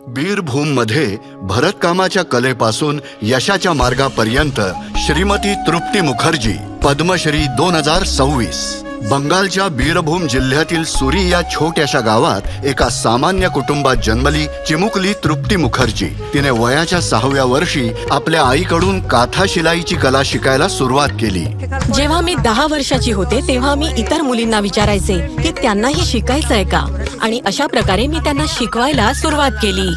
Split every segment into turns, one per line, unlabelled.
बीरभूम मध्ये भरतकामाच्या कलेपासून यशाच्या मार्गापर्यंत श्रीमती तृप्ती मुखर्जी, पद्मश्री 2026। बंगालच्या बीरभूम जिल्ह्यातील सुरी या छोट्याशा गावात एका सामान्य कुटुंबात जन्मली चिमुकली तृप्ती मुखर्जी। तिने वयाच्या 6व्या वर्षी आपल्या आईकडून काथा शिलाईची कला शिकायला सुरुवात केली।
जेव्हा मी 10 वर्षाची होते तेव्हा मी इतर मुलींना विचारायचे की त्यांनाही शिकायचंय का, आणि अशा प्रकारे मी त्यांना शिकवायला सुरुवात केली।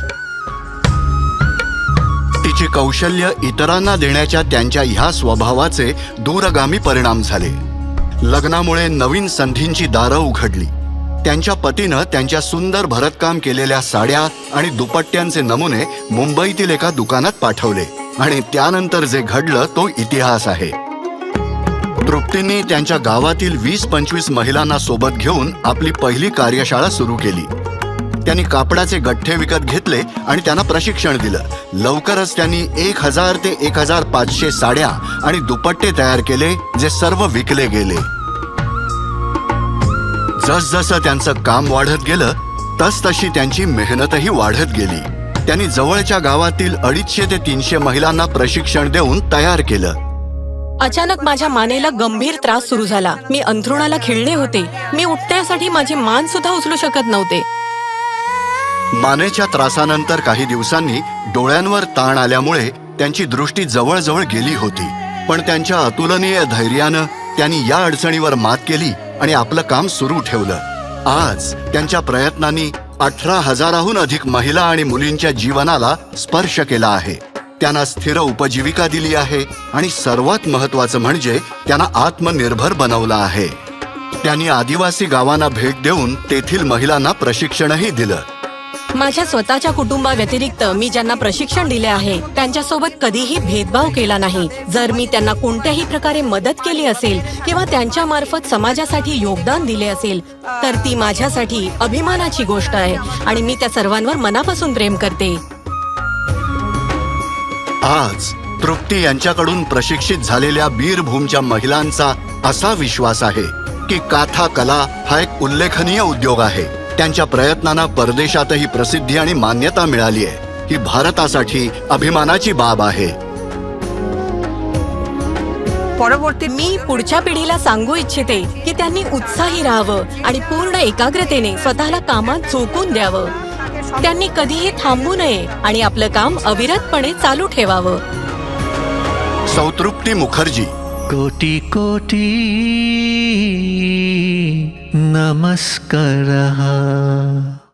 तिचे कौशल्य इतरांना देण्याच्या त्यांच्या ह्या स्वभावाचे दूरगामी परिणाम झाले। लग्नामुळे नवीन संधींची दारं उघडली। त्यांच्या पतीनं त्यांच्या सुंदर भरतकाम केलेल्या साड्या आणि दुपट्ट्यांचे नमुने मुंबईतील एका दुकानात पाठवले, आणि त्यानंतर जे घडलं तो इतिहास आहे। तृप्तींनी त्यांच्या गावातील 20-25 महिलांना सोबत घेऊन आपली पहिली कार्यशाळा सुरू केली। त्यांनी कापडाचे गठ्ठे विकत घेतले आणि त्यांना प्रशिक्षण दिलं। लवकरच त्यांनी 1000 ते 1500 साड्या आणि दुपट्टे तयार केले, जे सर्व विकले गेले। जसजसं त्यांचं काम वाढत गेलं तसतशी त्यांची मेहनतही वाढत गेली। त्यांनी जवळच्या गावातील 250 ते 300 महिलांना प्रशिक्षण देऊन तयार केलं।
अचानक माझ्या मानेला गंभीर त्रास सुरू झाला। मी अंथरुणाला खिळले होते। मी उठण्यासाठी माझी मान सुद्धा उचलू शकत नव्हते।
मानेच्या त्रासानंतर काही दिवसांनी डोळ्यांवर ताण आल्यामुळे त्यांची दृष्टी जवळजवळ गेली होती, पण त्यांच्या अतुलनीय धैर्यानं त्यांनी या अडचणीवर मात केली आणि आपलं काम सुरू ठेवलं। आज त्यांच्या प्रयत्नांनी 18,000हून अधिक महिला आणि मुलींच्या जीवनाला स्पर्श केला आहे। त्यांना स्थिर उपजीविका दिली आहे आणि सर्वात महत्त्वाचं म्हणजे त्यांना आत्मनिर्भर बनवलं आहे। त्यांनी आदिवासी गावांना भेट देऊन तेथील महिलांना प्रशिक्षणही दिलं।
माझ्या स्वतःच्या कुटुंबाव्यतिरिक्त मी ज्यांना प्रशिक्षण दिले आहे त्यांच्यासोबत कधीही भेदभाव केला नाही। जर मी त्यांना कोणत्याही प्रकारे मदत केली असेल किंवा त्यांच्या मार्फत समाजासाठी योगदान दिले असेल तर ती माझ्यासाठी अभिमानाची गोष्ट आहे, आणि मी त्या सर्वांवर मनापासून प्रेम करते।
आज तृप्ती यांच्याकडून प्रशिक्षित झालेल्या बीरभूमच्या महिलांचा असा विश्वास आहे की काथा कला हा एक उल्लेखनीय उद्योग आहे। त्यांच्या प्रयत्नांना परदेशातही प्रसिद्धी आणि मान्यता मिळाली आहे। ही भारतासाठी अभिमानाची बाब आहे।
मी पुढच्या पिढीला सांगू इच्छिते की त्यांनी उत्साही राहावं आणि पूर्ण एकाग्रतेने स्वतःला कामात झोकून द्यावं। त्यांनी कधीही थांबू नये आणि आपलं काम अविरतपणे चालू ठेवावं।
तृप्ती मुखर्जी।
कोटी कोटी नमस्कारः।